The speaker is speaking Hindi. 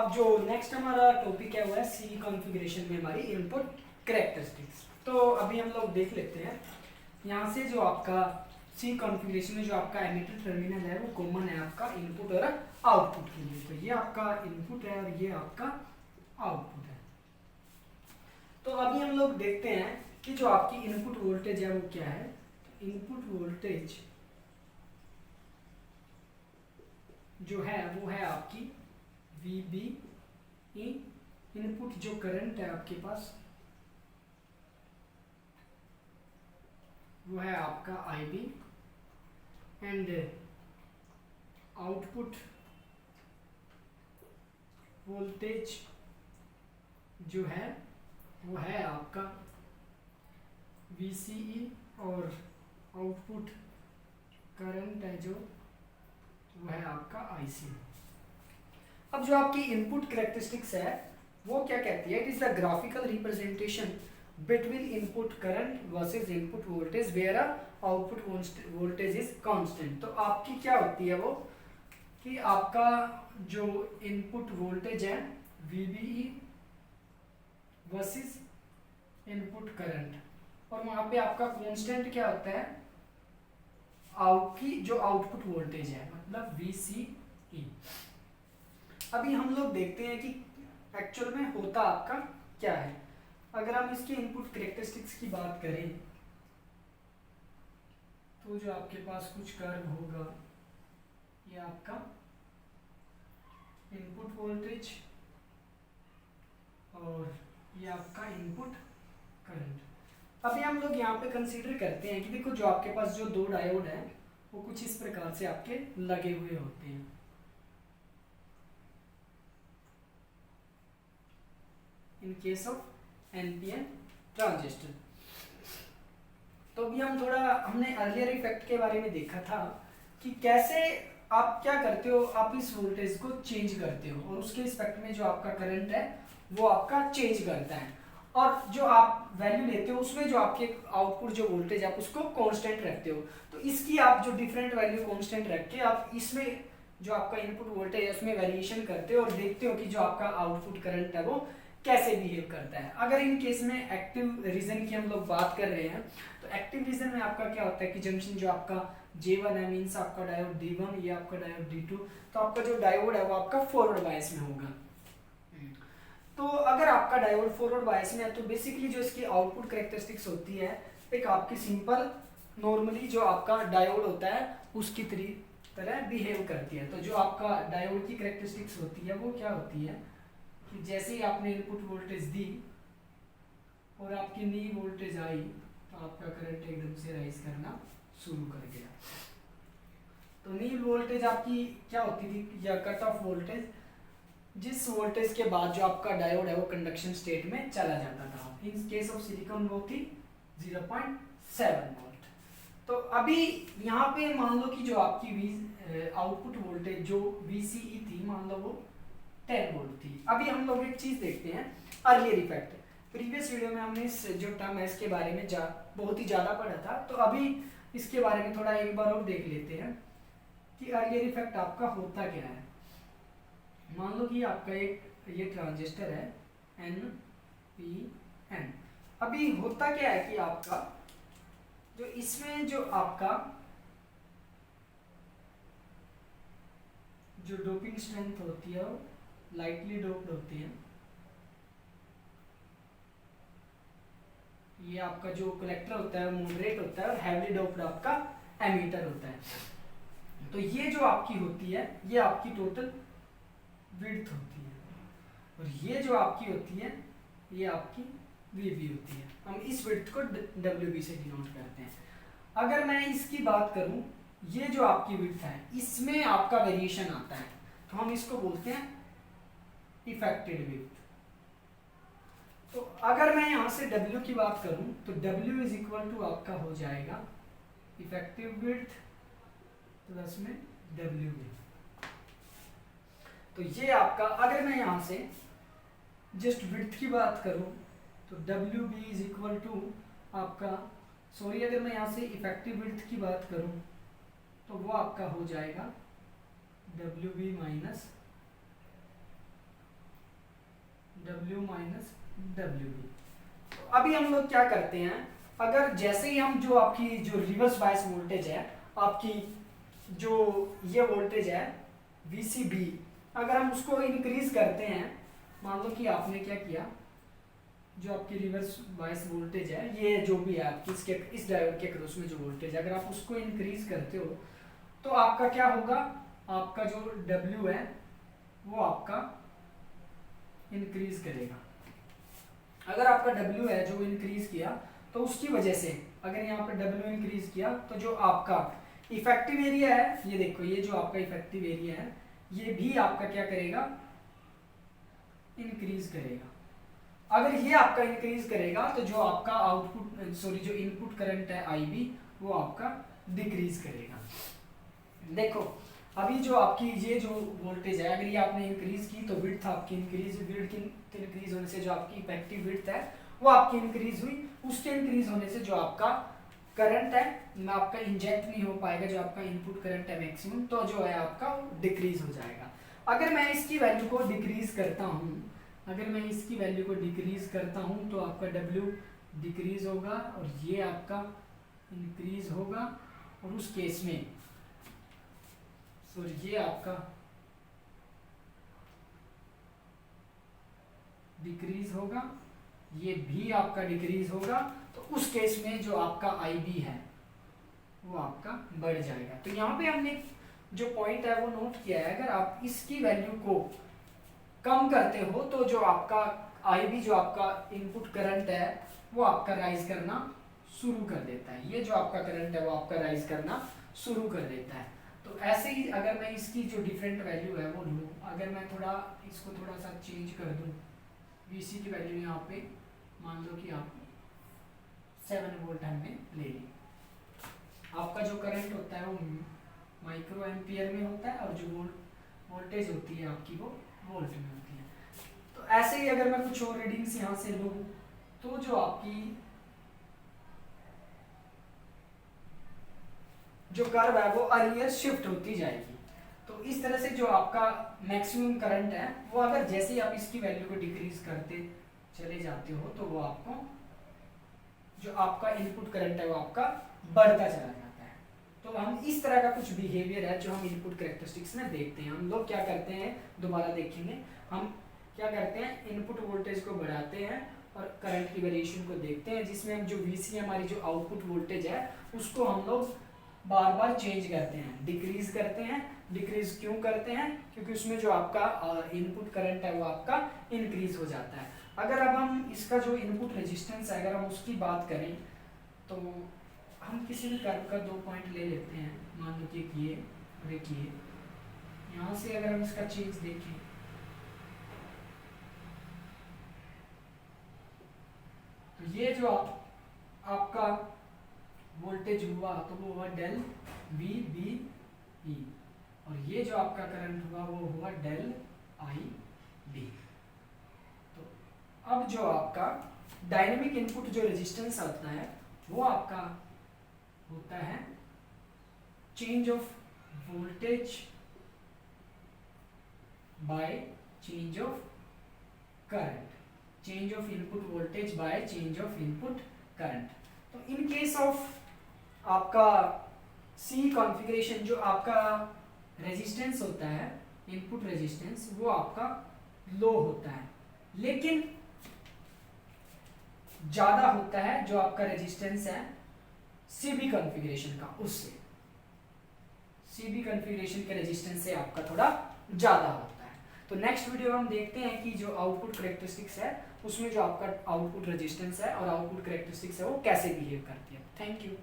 अब जो नेक्स्ट हमारा टॉपिक है वो है सी कॉन्फ़िगरेशन में हमारी इनपुट कैरेक्टरिस्टिक्स। तो अभी हम लोग देख लेते हैं यहाँ से जो आपका सी कॉन्फ़िगरेशन में जो आपका एमिटर टर्मिनल है वो कॉमन है आपका इनपुट और आउटपुट के लिए। तो ये आपका इनपुट है और ये आपका आउटपुट है। तो अभी हम लोग देखते हैं कि जो आपकी इनपुट वोल्टेज है वो क्या है। इनपुट वोल्टेज जो है वो है आपकी VB, इनपुट जो करंट है आपके पास वो है आपका IB एंड आउटपुट वोल्टेज जो है वो है आपका VCE और आउटपुट करंट है जो वो है आपका IC। अब जो आपकी इनपुट कैरेक्टरिस्टिक्स है वो क्या कहती है, it is the graphical representation between input current versus input voltage where output voltage is constant. तो आपकी क्या होती है वो कि आपका जो इनपुट वोल्टेज है VBE वर्सेस इनपुट करंट और वहां पे आपका कांस्टेंट क्या होता है, आपकी जो आउटपुट वोल्टेज है मतलब VCE। अभी हम लोग देखते हैं कि एक्चुअल में होता आपका क्या है। अगर हम इसके इनपुट कैरेक्टरिस्टिक्स की बात करें तो जो आपके पास कुछ कर्व होगा ये आपका इनपुट वोल्टेज और ये आपका इनपुट करंट। अभी हम लोग यहाँ पे कंसीडर करते हैं कि देखो जो आपके पास जो दो डायोड है वो कुछ इस प्रकार से आपके लगे हुए होते हैं। In case of NPN transistor. तो अभी हम थोड़ा हमने अर्लियर इफेक्ट के बारे में देखा था कि कैसे आप क्या करते हो, आप इस वोल्टेज को चेंज करते हो और उसके रिस्पेक्ट में जो आपका करंट है वो आपका चेंज करता है और जो आप वैल्यू लेते हो उसमें जो आपके आउटपुट जो वोल्टेज आप उसको कांस्टेंट रखते हो। तो इसकी आप जो डिफरेंट वैल्यू कांस्टेंट रख के आप इसमें जो आपका इनपुट वोल्टेज है उसमें वेरिएशन करते हो और देखते हो कि जो आपका आउटपुट करंट है वो कैसे बिहेव करता है। अगर इन केस में एक्टिव रीजन की हम लोग बात कर रहे हैं तो एक्टिव रीजन में आपका क्या होता है कि जंक्शन जो आपका J1 है मीन्स आपका डायोड D1, ये आपका डायोड D2, तो आपका जो डायोड है वो आपका फॉरवर्ड बायस में होगा। तो अगर आपका डायोड फॉरवर्ड बायस में है तो बेसिकली जो इसकी आउटपुट कैरेक्टरिस्टिक्स होती है एक आपकी सिंपल नॉर्मली जो आपका डायोड होता है उसकी तरह बिहेव करती है। तो जो आपका डायोड की कैरेक्टरिस्टिक्स होती है वो क्या होती है कि जैसे ही आपने इनपुट वोल्टेज दी और आपकी नी वोल्टेज आई तो आपका करंट एकदम से राइज करना शुरू कर गया। तो नी वोल्टेज आपकी क्या होती थी या कट ऑफ वोल्टेज, जिस वोल्टेज के बाद जो आपका डायोड है वो कंडक्शन स्टेट में चला जाता था। इन केस ऑफ सिलिकॉन वो थी 0.7 वोल्ट। तो अभी यहाँ पे मान लो कि जो आपकी आउटपुट वोल्टेज जो VCE थी मान लो वो 10 वोल्ट थी। अभी हम लोग एक चीज देखते हैं अर्लियर इफेक्ट। प्रीवियस वीडियो में हमने इस जो टर्म है इसके बारे में बहुत ही ज़्यादा पढ़ा था, तो अभी इसके बारे में थोड़ा एक बार और देख लेते हैं कि अर्लियर इफेक्ट आपका होता क्या है। मान लो कि आपका एक ये ट्रांजिस्टर है NPN। अभी होता क्या है कि आपका जो इसमें जो आपका जो डोपिंग स्ट्रेंथ होती है वो लाइटली डोप्ड होती है। ये आपका जो कलेक्टर होता है मॉडरेट होता है और हैवीली डोप्ड आपका एमीटर होता है। तो ये जो आपकी होती है ये आपकी टोटल विड्थ होती है और ये जो आपकी होती है ये आपकी VB होती है। हम इस विड्थ को WB से डिनोट करते हैं। अगर मैं इसकी बात करूं ये जो आपकी विड्थ है इसमें आपका वेरिएशन आता है तो हम इसको बोलते हैं इफेक्टेड विड्थ। तो अगर मैं यहां से W की बात करूं तो W इज इक्वल टू आपका हो जाएगा इफेक्टिव विड्थ प्लस में WB। तो ये आपका अगर मैं यहां से जस्ट विड्थ की बात करूं तो WB इज इक्वल टू आपका अगर मैं यहां से इफेक्टिव विड्थ की बात करूं तो वो आपका हो जाएगा WB minus W minus W B. अभी हम लोग क्या करते हैं, अगर जैसे ही हम जो आपकी जो रिवर्स बायस वोल्टेज है, आपकी जो ये वोल्टेज है VCB, अगर हम उसको इंक्रीज करते हैं, मान लो कि आपने क्या किया, जो आपकी रिवर्स बायस वोल्टेज है, ये जो भी है आपकी इसके इस डायोड के क्रॉस में जो वोल्टेज है, अगर आप उसको इंक्रीज करते हो तो आपका क्या होगा, आपका जो W है वो आपका इंक्रीज करेगा। अगर आपका W है जो इंक्रीज किया तो उसकी वजह से, अगर यहाँ पे W इंक्रीज किया तो जो आपका इफेक्टिव एरिया है, ये देखो, ये जो आपका इफेक्टिव एरिया है ये भी आपका क्या करेगा, इंक्रीज करेगा। अगर ये आपका इंक्रीज करेगा तो जो आपका आउटपुट सॉरी जो इनपुट करंट है IB वो आपका डिक्रीज करेगा। देखो अभी जो आपकी ये जो वोल्टेज है, अगर ये आपने इंक्रीज की तो विड्थ आपकी इंक्रीज होने से जो आपकी इफेक्टिव विड्थ है वो आपकी इंक्रीज हुई, उसके इंक्रीज होने से जो आपका करंट है ना आपका इंजेक्ट नहीं हो पाएगा, जो आपका इनपुट करंट है मैक्सिमम, तो जो है आपका डिक्रीज हो जाएगा। अगर मैं इसकी वैल्यू को डिक्रीज करता हूँ, अगर मैं इसकी वैल्यू को डिक्रीज करता हूँ तो आपका W डिक्रीज होगा और ये आपका इंक्रीज होगा, और उस केस में सॉरी ये आपका डिक्रीज होगा, ये भी आपका डिक्रीज होगा, तो उस केस में जो आपका IB है वो आपका बढ़ जाएगा। तो यहाँ पे हमने जो पॉइंट है वो नोट किया है, अगर आप इसकी वैल्यू को कम करते हो तो जो आपका IB जो आपका इनपुट करंट है वो आपका राइज करना शुरू कर देता है, ये जो आपका करंट है वो आपका राइज करना शुरू कर देता है। तो ऐसे ही अगर मैं इसकी जो डिफरेंट वैल्यू है वो लूँ, अगर मैं थोड़ा इसको थोड़ा सा चेंज कर दूँ, VC की वैल्यू यहाँ पे मान लो कि आप 7 वोल्ट हमने ले ली, आपका जो करंट होता है वो माइक्रो एम्पियर में होता है और जो वोल्टेज होती है आपकी वो वोल्ट में होती है। तो ऐसे ही अगर मैं कुछ और रीडिंग्स यहाँ से लूँ तो जो आपकी जो कर्व है वो अर्लियर शिफ्ट होती जाएगी। तो इस तरह से जो आपका मैक्सिमम करंट है वो अगर जैसे ही आप इसकी वैल्यू को डिक्रीज करते चले जाते हो तो वो आपको जो आपका इनपुट करंट है वो आपका बढ़ता चला जाता है। तो हम इस तरह का कुछ बिहेवियर है जो हम इनपुट कैरेक्टरिस्टिक्स में देखते हैं। हम लोग क्या करते हैं, दोबारा देखेंगे, हम क्या करते हैं, इनपुट वोल्टेज को बढ़ाते हैं और करंट की वेरिएशन को देखते हैं, जिसमें हम जो VC हमारी जो आउटपुट वोल्टेज है उसको हम लोग बार बार चेंज करते हैं, डिक्रीज करते हैं। डिक्रीज क्यों करते हैं, क्योंकि उसमें जो आपका इनपुट करंट है वो आपका इंक्रीज हो जाता है। अगर अब हम इसका जो इनपुट रेजिस्टेंस है अगर हम उसकी बात करें तो हम किसी भी कर्व का 2 पॉइंट ले लेते हैं, मान लो कि ये और एक ये, यहाँ से अगर हम इसका चेंज देखें तो ये जो आपका वोल्टेज हुआ तो वो हुआ डेल VBE, और ये जो आपका करंट हुआ वो हुआ डेल IB। तो अब जो आपका डायनेमिक इनपुट जो रेजिस्टेंस आता है वो आपका होता है change of voltage by change of current, change of input voltage by change of input current. तो इन केस ऑफ आपका C कॉन्फ़िगरेशन जो आपका रेजिस्टेंस होता है, इनपुट रेजिस्टेंस, वो आपका लो होता है, लेकिन ज्यादा होता है जो आपका रेजिस्टेंस है CB कॉन्फ़िगरेशन का, उससे CB कॉन्फ़िगरेशन के रेजिस्टेंस से आपका थोड़ा ज्यादा होता है। तो नेक्स्ट वीडियो में हम देखते हैं कि जो आउटपुट कैरेक्टरिस्टिक्स है उसमें जो आपका आउटपुट रेजिस्टेंस है और आउटपुट कैरेक्टरिस्टिक्स है वो कैसे बिहेव करती है। Thank you.